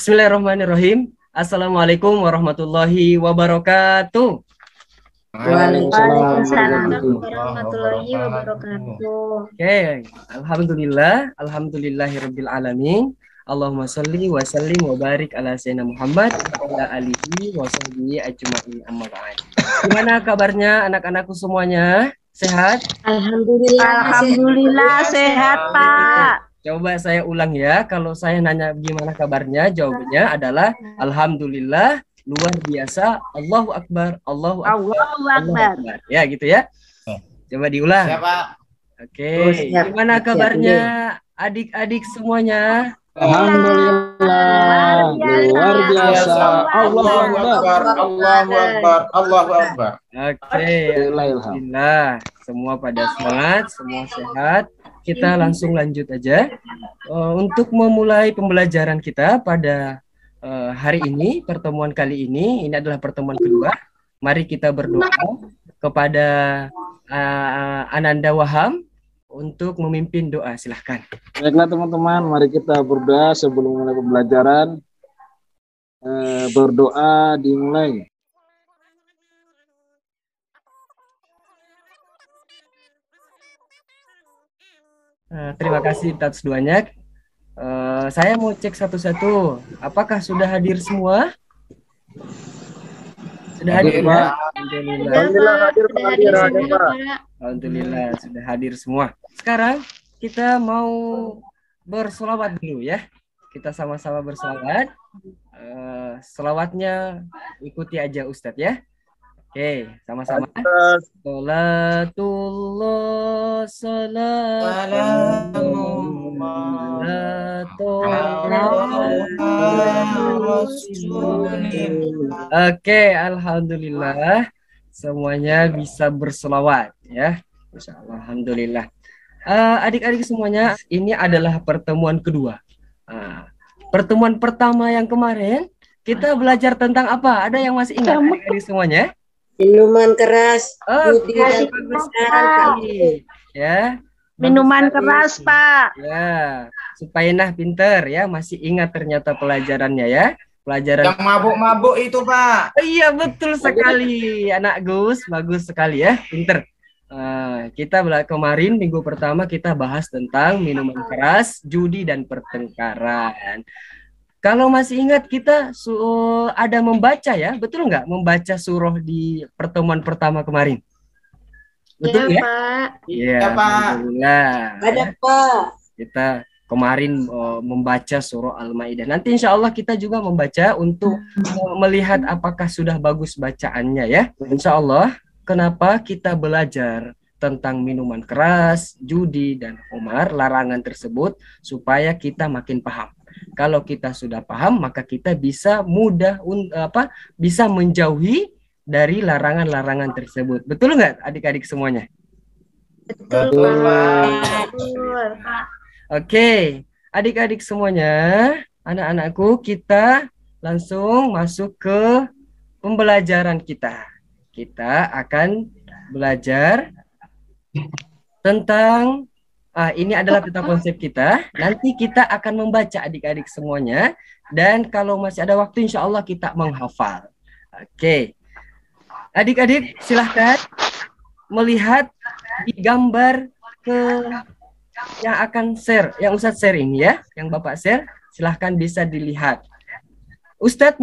Bismillahirrahmanirrahim. Assalamualaikum warahmatullahi wabarakatuh. Waalaikumsalam warahmatullahi wabarakatuh. Oke, alhamdulillahirabbil alamin. Allahumma sholli wa sallim wa barik ala sayyidina Muhammad wa ala alihi wa sahbihi ajma'in, amma ba'd. Gimana kabarnya anak-anakku semuanya? Sehat? Alhamdulillah sehat, Pak. Coba saya ulang ya. Kalau saya nanya gimana kabarnya, jawabannya adalah alhamdulillah, luar biasa, Allahu Akbar, Allahu Akbar, Allahu Akbar. Ya gitu ya. Coba diulang. Siapa? Oke, gimana kabarnya adik-adik semuanya? Alhamdulillah, luar biasa. Allahu Akbar, Allahu Akbar, Allahu Akbar. Oke, alhamdulillah. Semua pada semangat, semua sehat. Kita langsung lanjut aja untuk memulai pembelajaran kita pada hari ini, pertemuan kali ini. Ini adalah pertemuan kedua. Mari kita berdoa kepada Ananda Waham untuk memimpin doa. Silahkan. Baiklah teman-teman, mari kita berdoa sebelum mulai pembelajaran. Berdoa dimulai. Terima kasih atas doanya. Saya mau cek satu-satu. Apakah sudah hadir semua? Sudah hadir ya? Alhamdulillah sudah hadir semua. Sekarang kita mau bersolawat dulu ya. Kita sama-sama bersolawat. Selawatnya ikuti aja Ustadz ya. Oke, sama-sama. Sholatullah, Oke, alhamdulillah semuanya bisa berselawat ya. Alhamdulillah. Adik-adik semuanya, ini adalah pertemuan kedua. Pertemuan pertama yang kemarin kita belajar tentang apa? Ada yang masih ingat adik-adik semuanya? Minuman keras, ya. Minuman keras, Pak. Ya, supaya pinter ya, masih ingat ternyata pelajarannya ya. Pelajaran yang mabuk-mabuk itu, Pak. Iya, betul sekali. Anak Gus, bagus sekali ya, pinter. Kita kemarin minggu pertama kita bahas tentang minuman keras, judi dan pertengkaran. Kalau masih ingat kita ada membaca ya, betul nggak? Membaca surah di pertemuan pertama kemarin. Betul ya? Pak. Iya, alhamdulillah. Ada Pak. Kita kemarin membaca surah Al-Maidah. Nanti insya Allah kita juga membaca untuk melihat apakah sudah bagus bacaannya ya. Insya Allah. Kenapa kita belajar tentang minuman keras, judi dan khamar, larangan tersebut supaya kita makin paham. Kalau kita sudah paham, maka kita bisa bisa menjauhi dari larangan-larangan tersebut. Betul nggak adik-adik semuanya? Betul, Pak. Oke, adik-adik semuanya, anak-anakku, kita langsung masuk ke pembelajaran kita. Kita akan belajar tentang ini adalah peta konsep kita. Nanti kita akan membaca adik-adik semuanya. Dan kalau masih ada waktu, insya Allah kita menghafal. Oke. Adik-adik, silahkan melihat di gambar yang akan share, yang Ustadz share ini ya. Yang Bapak share, silahkan bisa dilihat. Ustadz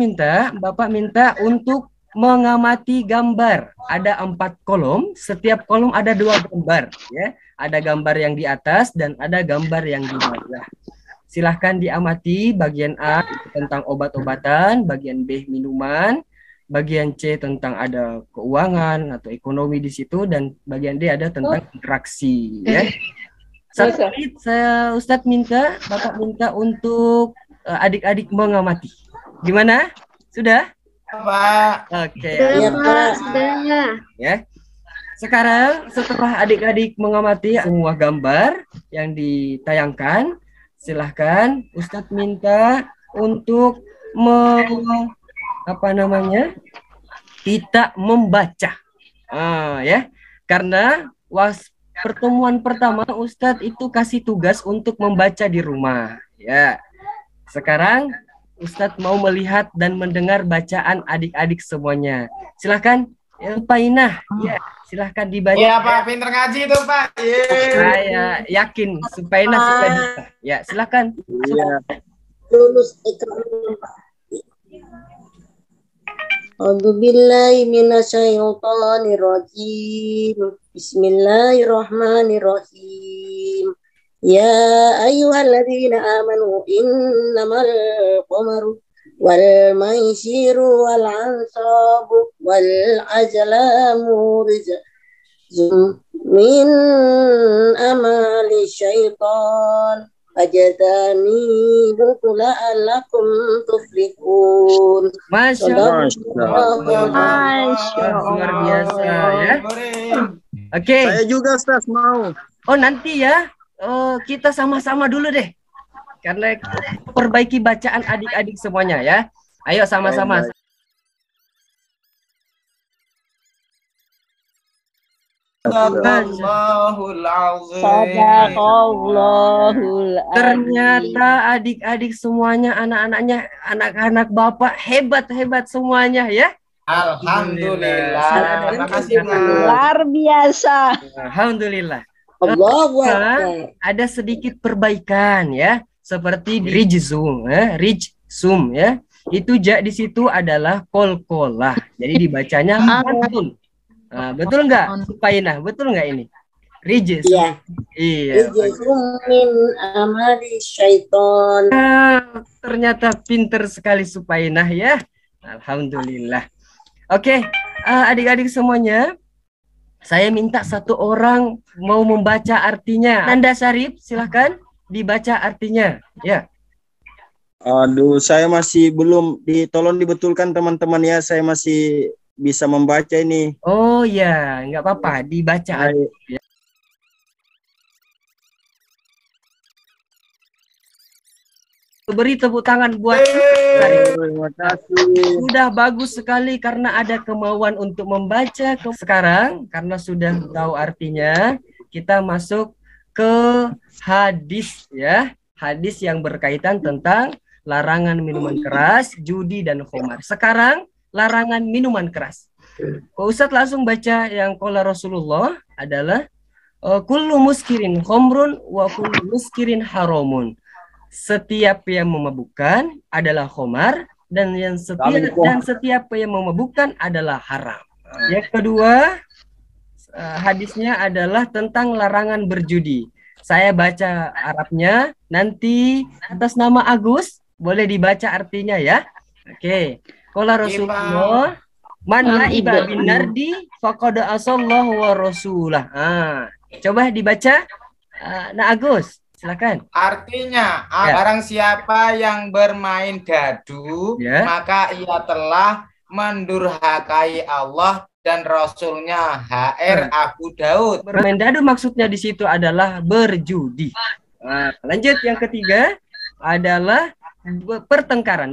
Bapak minta untuk mengamati gambar. Ada 4 kolom, setiap kolom ada 2 gambar ya. Ada gambar yang di atas dan ada gambar yang di bawah. Silahkan diamati. Bagian A tentang obat-obatan, bagian B minuman, bagian C tentang ada keuangan atau ekonomi di situ, dan bagian D ada tentang interaksi ya. Satu menit Ustadz Bapak minta untuk adik-adik mengamati. Gimana? Sudah? Pak. Oke. Ya, Pak. Sudah. Ya. Sekarang setelah adik-adik mengamati semua gambar yang ditayangkan, silahkan Ustadz minta untuk kita membaca. Ya. Karena pertemuan pertama Ustadz itu kasih tugas untuk membaca di rumah. Ya. Sekarang Ustadz mau melihat dan mendengar bacaan adik-adik semuanya. Silahkan, Painah. Ya, silahkan dibaca. Iya Pak, pinter ngaji tuh Pak. Saya yakin Supainah sudah bisa. Ya, silahkan. Iya. Lulus ikram. A'udzu billahi minasyaitonir rajim. Bismillahirrahmanirrahim. Ya ayyuhalladzina amanu innamal qamaru wal maisiru wal ansabu wal azlamu rizqun min amali syaitan fajtani la'allakum tuflihun. Masya Allah. Masya Luar biasa ya. Oke. Saya juga Ustaz mau. Oh, nanti ya. Kita sama-sama dulu deh. Karena perbaiki bacaan adik-adik semuanya ya. Ayo sama-sama. Sadaqallahul azim. Sadaqallahul azim. Ternyata adik-adik semuanya, anak-anak bapak hebat-hebat semuanya ya. Alhamdulillah. Terima kasih Pak. Luar biasa. Alhamdulillah. Allahu Akbar. Ada sedikit perbaikan ya, seperti rijzum, rijsum ya. Itu di situ adalah kolkolah. Jadi dibacanya mantun. Betul nggak, Supainah? Betul nggak ini? Rijsum. Iya. Iya. Rizqun min amali syaiton. Ternyata pinter sekali Supainah ya. Alhamdulillah. Oke, adik-adik semuanya, saya minta satu orang mau membaca artinya. Nanda Syarif, silahkan dibaca artinya. Ya. Aduh, saya masih belum tolong dibetulkan teman-teman ya. Saya masih bisa membaca ini. Oh ya, nggak apa-apa, dibaca. Ya. Beri tepuk tangan buat Syarif. Terima kasih. Sudah bagus sekali karena ada kemauan untuk membaca. Sekarang karena sudah tahu artinya, kita masuk ke hadis ya. Hadis yang berkaitan tentang larangan minuman keras, judi dan khamar. Sekarang larangan minuman keras. Ustadz langsung baca yang qala Rasulullah adalah kullu muskirin khamrun wa kullu muskirin haramun. Setiap yang memabukkan adalah khamar dan setiap yang memabukkan adalah haram. Yang kedua, hadisnya adalah tentang larangan berjudi. Saya baca Arabnya, nanti atas nama Agus boleh dibaca artinya ya. Oke. Qala Rasulullah man la'iba bin nardi faqad asallahu wa rasulah. Coba dibaca Nah Agus. Silakan. Artinya, Ya. barang siapa yang bermain gaduh, Ya. maka ia telah mendurhakai Allah dan Rasulnya. HR Abu Daud. Bermain dadu maksudnya di situ adalah berjudi. Lanjut yang ketiga adalah bertengkar.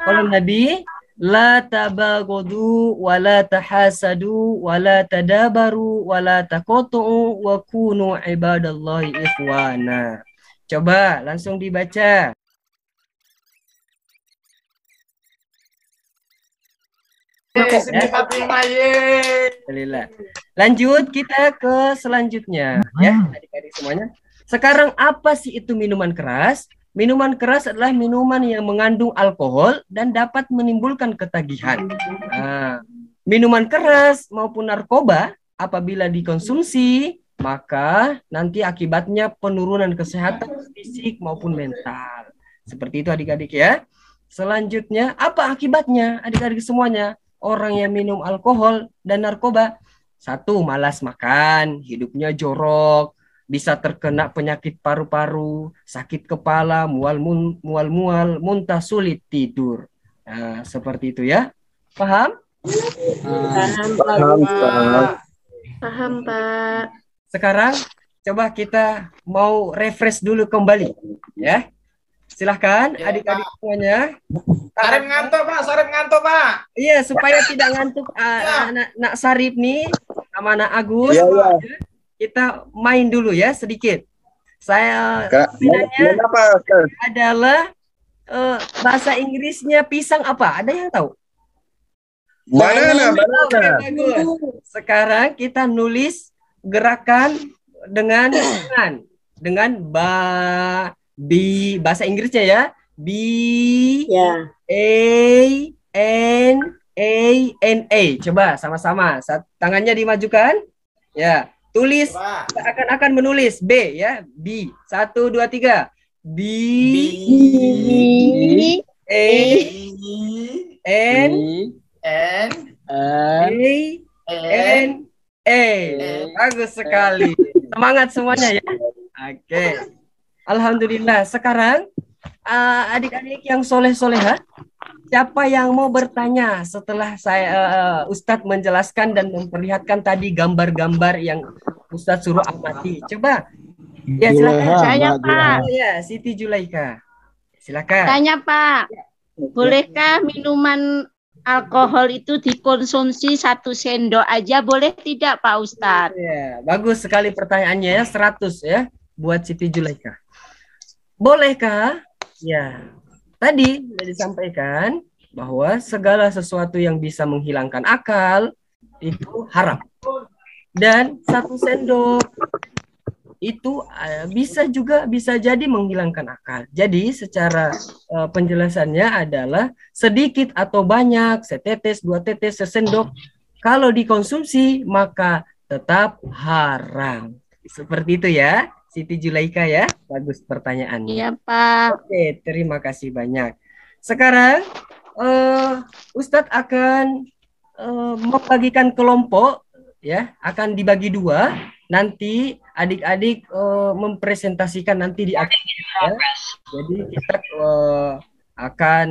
Kalau Nabi la tabaghadu wa la tahasadu wa la tadabaru wa la taqatu wa kunu ibadallahi ikhwana. Coba langsung dibaca. Alhamdulillah. Lanjut kita ke selanjutnya ya adik-adik semuanya. Sekarang apa sih itu minuman keras? Minuman keras adalah minuman yang mengandung alkohol dan dapat menimbulkan ketagihan. Minuman keras maupun narkoba apabila dikonsumsi maka nanti akibatnya penurunan kesehatan fisik maupun mental. Seperti itu adik-adik ya. Selanjutnya apa akibatnya adik-adik semuanya? Orang yang minum alkohol dan narkoba, satu, malas makan, hidupnya jorok, bisa terkena penyakit paru-paru, sakit kepala, mual-mual, muntah, sulit tidur. Nah, seperti itu ya. Paham? Paham, Pak. Sekarang coba kita mau refresh dulu kembali ya. Silahkan Ya, adik-adik semuanya. Sarip ngantuk Pak. Iya, supaya tidak ngantuk nak Sarip nih sama nak Agus. Iya, iya. Kita main dulu ya sedikit. Saya Main apa? adalah bahasa Inggrisnya pisang apa? Ada yang tahu? Banana, Oke, banana. bagus. Sekarang kita nulis gerakan dengan bahasa Inggrisnya ya. B Ya. A-N-A-N-A. Coba sama-sama. Tangannya dimajukan. Ya, tulis. Coba. Akan menulis B ya. B. 1, 2, 3. B A N N A Bagus sekali. Semangat semuanya ya. Oke. Alhamdulillah. Sekarang adik-adik yang soleh-soleha, siapa yang mau bertanya setelah saya Ustadz menjelaskan dan memperlihatkan tadi gambar-gambar yang Ustadz suruh amati? Coba. Ya silakan. Saya Pak. Ya, Siti Julaika. Silakan. Tanya Pak. Bolehkah minuman alkohol itu dikonsumsi 1 sendok aja? Boleh tidak Pak Ustadz? Ya, bagus sekali pertanyaannya ya, 100 ya buat Siti Julaika. Bolehkah? Ya. Tadi sudah disampaikan bahwa segala sesuatu yang bisa menghilangkan akal itu haram. Dan 1 sendok itu bisa jadi menghilangkan akal. Jadi secara penjelasannya adalah sedikit atau banyak, setetes, 2 tetes, sesendok, kalau dikonsumsi maka tetap haram. Seperti itu ya, Siti Julaika ya. Bagus pertanyaannya. Iya Pak. Oke, terima kasih banyak. Sekarang Ustadz akan membagikan kelompok ya, akan dibagi 2. Nanti adik-adik mempresentasikan nanti di akhir ya. Jadi kita akan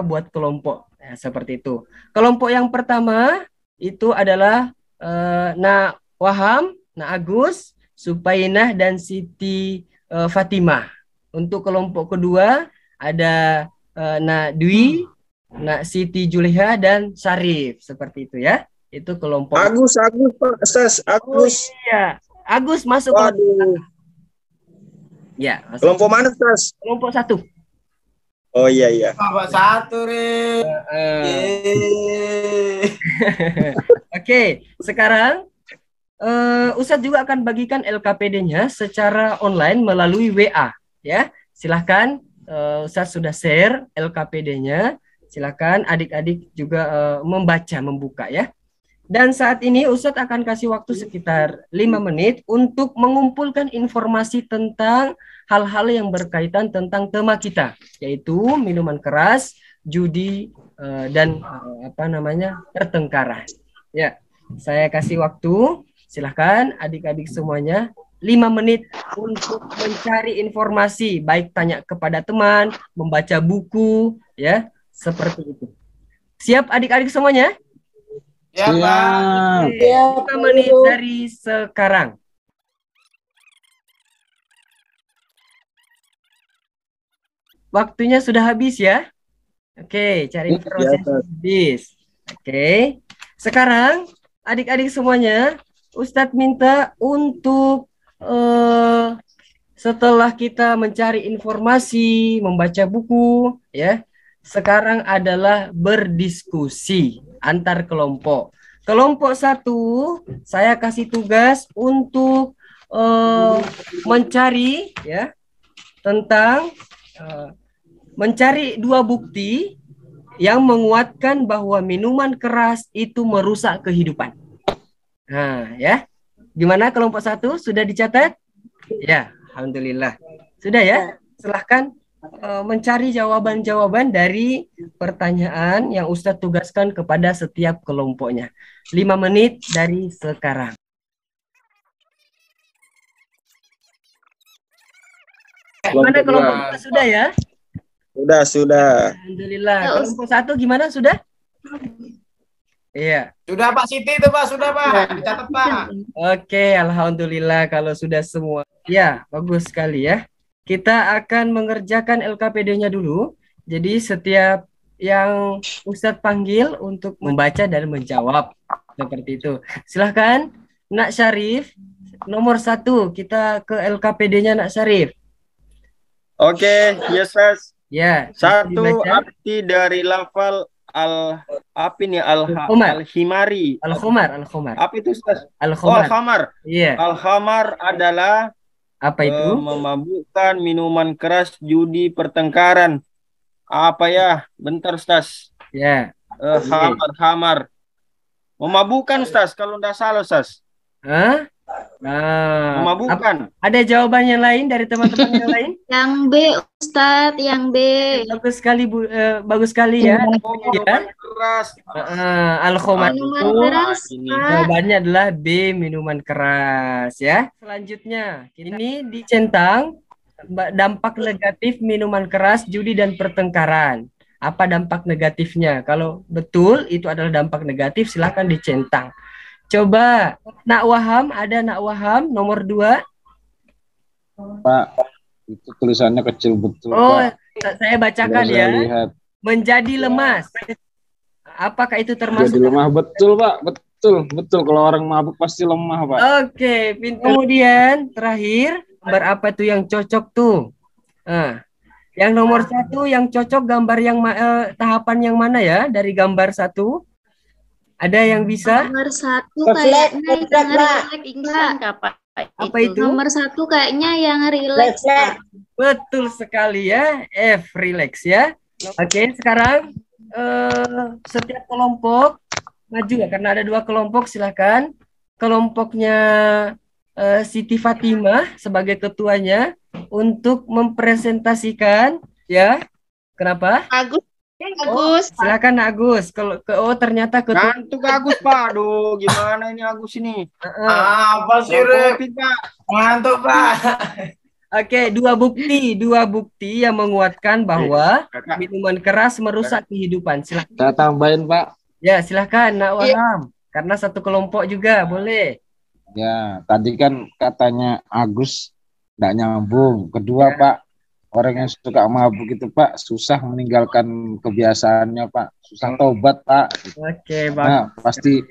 buat kelompok ya, seperti itu. Kelompok yang pertama itu adalah Nak Waham, Nak Agus, Supainah dan Siti Fatimah. Untuk kelompok kedua ada Nak Dwi, Nak Siti Juleha dan Syarif, seperti itu ya. Itu kelompok. Agus Pak Ustaz, Agus. Oh, iya. Agus masuk Waduh. Ya, masuk. Kelompok mana Ustaz? Kelompok 1. Oh iya. Kelompok 1, Rin. Oke, sekarang Ustadz juga akan bagikan LKPD-nya secara online melalui WA ya. Silahkan Ustadz sudah share LKPD-nya. Silahkan adik-adik juga membuka ya. Dan saat ini Ustadz akan kasih waktu sekitar 5 menit untuk mengumpulkan informasi tentang hal-hal yang berkaitan tentang tema kita, yaitu minuman keras, judi, dan pertengkaran. Ya, saya kasih waktu. Silahkan adik-adik semuanya 5 menit untuk mencari informasi, baik tanya kepada teman, membaca buku, ya, seperti itu. Siap adik-adik semuanya? Ya, Pak. Oke, 5 menit dari sekarang. Waktunya sudah habis ya. Oke, cari informasi habis. Oke. Sekarang adik-adik semuanya, Ustadz minta untuk setelah kita mencari informasi, membaca buku, ya, sekarang adalah berdiskusi antar kelompok. Kelompok 1, saya kasih tugas untuk mencari ya tentang mencari 2 bukti yang menguatkan bahwa minuman keras itu merusak kehidupan. Nah, ya. Gimana kelompok 1? Sudah dicatat? Ya, alhamdulillah. Sudah ya? Silahkan mencari jawaban-jawaban dari pertanyaan yang Ustadz tugaskan kepada setiap kelompoknya. 5 menit dari sekarang. Gimana kelompok sudah ya? Sudah. Alhamdulillah. Kelompok 1 gimana sudah? Iya. Sudah Pak Siti itu Pak, sudah Pak. Dicatat Pak. Oke, alhamdulillah kalau sudah semua. Ya, bagus sekali ya. Kita akan mengerjakan LKPD-nya dulu. Jadi setiap yang Ustadz panggil untuk membaca dan menjawab. Seperti itu. Silahkan, Nak Syarif. Nomor 1, kita ke LKPD-nya Nak Syarif. Oke, yes, Ustaz. Ya, bisa Satu dibaca. arti dari lafal apa ini Al-Khomar. al-himari. Al-Khomar. Al-Khomar. Apa itu Ustaz? Oh, Al-Khomar. al-khamar. Iya. Al-khamar adalah Apa itu? memabukkan, minuman keras, judi, pertengkaran. Apa ya? Bentar Ustaz. Ya. Khamar. Memabukkan Ustaz, kalau tidak salah Ustaz. Hah? Nah, Memabukkan. ada jawaban yang lain dari teman-teman yang lain? Yang B, Ustadz, yang B. Bagus sekali Bu, bagus sekali ya. Oh, minuman keras. Al-Khomar Minuman itu keras, ini. Pak. jawabannya adalah B, minuman keras ya. Selanjutnya, ini dicentang dampak negatif minuman keras, judi dan pertengkaran. Apa dampak negatifnya? Kalau betul itu adalah dampak negatif, silahkan dicentang. Coba Nak Waham, ada Nak Waham nomor 2. Pak, itu tulisannya kecil betul, Oh, Pak. saya bacakan Sudah ya. saya lihat. Menjadi lemas. Apakah itu termasuk? Jadi lemah, betul, Pak. Betul. Kalau orang mabuk pasti lemah, Pak. Oke, kemudian terakhir, gambar apa tuh yang cocok tuh? Nah, yang nomor 1 yang cocok gambar yang tahapan yang mana ya dari gambar 1? Ada yang bisa? Nomor 1 kayaknya yang relax, Pingsan Pak. Pak. Apa itu? Nomor 1 kayaknya yang relax, Pak. Betul sekali ya, F, relax ya. Oke, sekarang setiap kelompok maju ya, karena ada 2 kelompok, silakan. Kelompoknya Siti Fatimah sebagai ketuanya untuk mempresentasikan ya. Kenapa? Agus. Silakan Agus. Kalau ternyata ketua. Ngantuk Agus, Pak. Aduh, gimana ini Agus ini? Apa sih, Rep? Covid, Pak. Ngantuk, Pak. Oke, dua bukti yang menguatkan bahwa minuman keras merusak kehidupan. Silakan. Saya tambahin, Pak. Ya, silakan Nak Waham. Karena satu kelompok juga, boleh. Ya, tadi kan katanya Agus tidak nyambung. Kedua, Ya. Pak, orang yang suka mabuk itu, Pak, susah meninggalkan kebiasaannya, Pak. Susah tobat, Pak. Oke, Nah, bagus.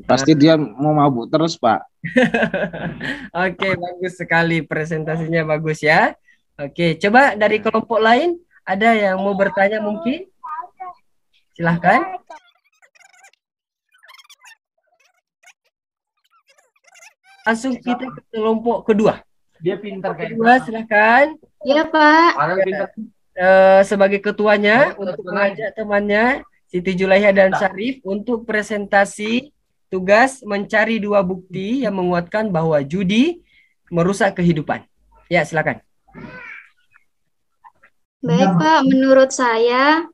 pasti dia mau mabuk terus, Pak. Oke, bagus sekali presentasinya, bagus ya. Oke, coba dari kelompok lain ada yang mau bertanya mungkin? Silahkan. Langsung kita ke kelompok kedua. Dia pintar kayak Kedua, silahkan. Iya, Pak. Sebagai ketuanya untuk mengajak temannya Siti Julaiha dan Syarif untuk presentasi tugas mencari 2 bukti yang menguatkan bahwa judi merusak kehidupan. Ya, silakan. Baik, Pak. Menurut saya,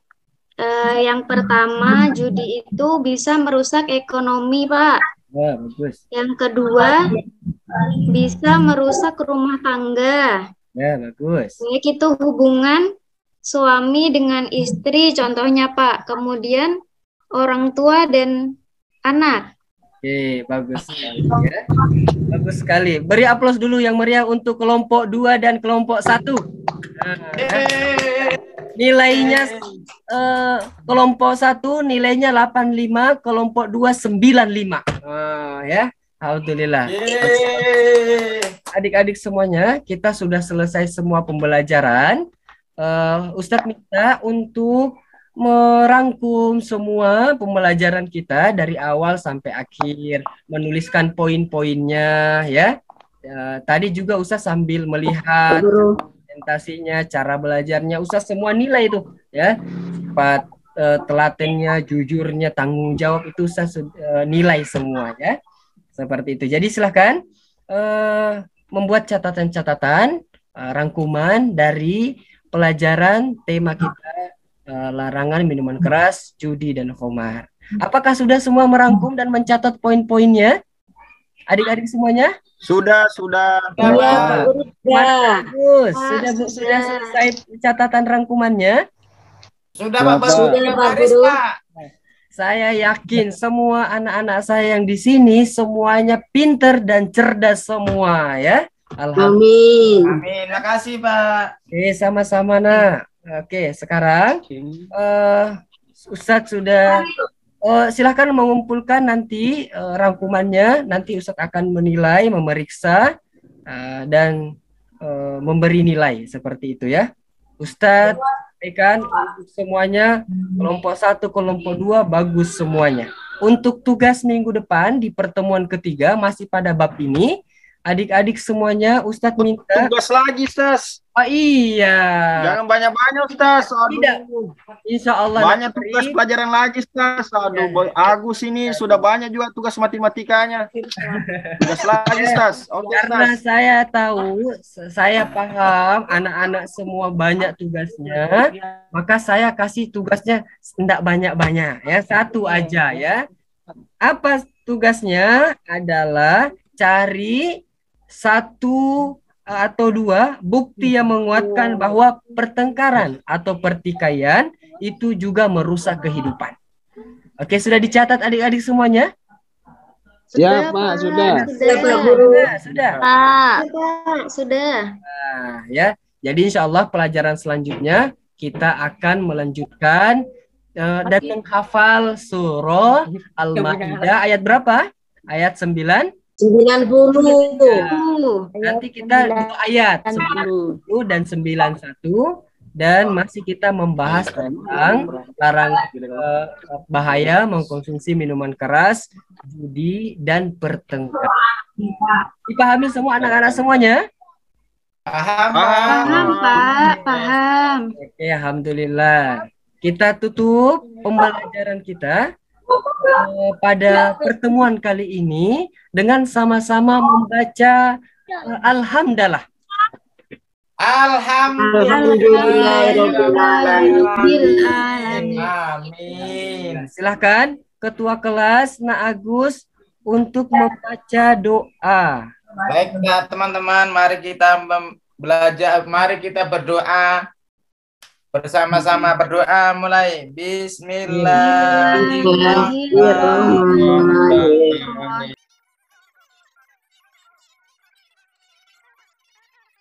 yang pertama, judi itu bisa merusak ekonomi, Pak. Wah, bagus. Yang kedua, bisa merusak rumah tangga. Ya, bagus. Baik itu hubungan suami dengan istri, contohnya, Pak. Kemudian orang tua dan anak. Oke, bagus sekali ya. Bagus sekali. Beri aplaus dulu yang meriah untuk kelompok 2 dan kelompok 1. Nilainya kelompok 1 nilainya 85, kelompok 2 95. Ya. Alhamdulillah. Adik-adik semuanya, kita sudah selesai semua pembelajaran. Ustadz minta untuk merangkum semua pembelajaran kita dari awal sampai akhir, menuliskan poin-poinnya ya. Tadi juga Ustadz sambil melihat presentasinya, cara belajarnya, Ustadz semua nilai itu ya. Sifat telatennya, jujurnya, tanggung jawab itu Ustadz nilai semua ya. Seperti itu. Jadi silahkan membuat catatan-catatan rangkuman dari pelajaran tema kita, larangan minuman keras, judi, dan khamar. Apakah sudah semua merangkum dan mencatat poin-poinnya? Adik-adik semuanya? Sudah. Bagus. Sudah selesai catatan rangkumannya? Sudah, Pak. Sudah, Pak. Saya yakin semua anak-anak saya yang di sini semuanya pinter dan cerdas semua ya. Alhamdulillah. Amin. Makasih, Pak. Oke, sama-sama nak. Oke, sekarang Ustadz sudah silahkan mengumpulkan nanti rangkumannya. Nanti Ustadz akan menilai, memeriksa dan memberi nilai seperti itu ya. Ustadz sampaikan untuk semuanya, kelompok 1, kelompok 2 bagus semuanya. Untuk tugas minggu depan di pertemuan ketiga masih pada bab ini, adik-adik semuanya Ustadz minta. Tugas lagi, Ustaz. Oh iya. Jangan banyak-banyak, Ustaz. Aduh. Tidak. Insya Allah Banyak tugas pelajaran lagi, Ustaz. Aduh, Boy Agus ini sudah banyak juga tugas matematikanya. Tugas lagi, Ustaz. Oke, Karena Ustaz. saya tahu, saya paham anak-anak semua banyak tugasnya, maka saya kasih tugasnya tidak banyak-banyak ya, satu aja ya. Apa tugasnya? Adalah cari satu atau dua bukti yang menguatkan bahwa pertengkaran atau pertikaian itu juga merusak kehidupan. Oke, sudah dicatat adik-adik semuanya? Siap, Pak, sudah. Sudah. Sudah. Nah, ya. Jadi insya Allah pelajaran selanjutnya kita akan melanjutkan dan menghafal surah Al-Maidah ayat berapa? Ayat 9. 90. Nanti kita 2 ayat 90 dan 91 dan masih kita membahas tentang larangan bahaya mengkonsumsi minuman keras, judi dan pertengkaran. Dipahami semua anak-anak semuanya? Paham, Paham, Pak. Paham. Oke, alhamdulillah. Kita tutup pembelajaran kita pada pertemuan kali ini dengan sama-sama membaca Alhamdulillah. Amin. Silahkan Ketua Kelas Na Agus untuk membaca doa. Baik, teman-teman, mari kita belajar, mari kita berdoa. Bersama-sama berdoa mulai. Bismillahirrahmanirrahim.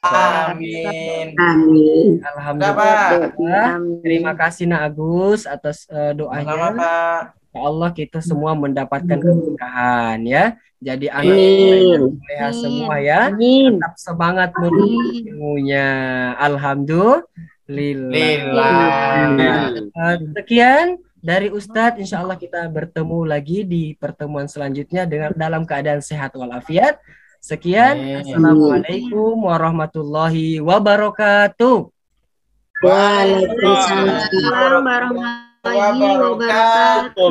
Amin. Alhamdulillah. Terima kasih Na Agus atas doanya. Sama, Pak. Ya Allah kita semua mendapatkan keberkahan ya. Jadi anak yang semua ya. Tetap semangat menuntut ilmunya. Alhamdulillah. Sekian dari Ustadz, insya Allah kita bertemu lagi di pertemuan selanjutnya dengan dalam keadaan sehat walafiat. Sekian, assalamualaikum warahmatullahi wabarakatuh. Waalaikumsalam warahmatullahi wabarakatuh.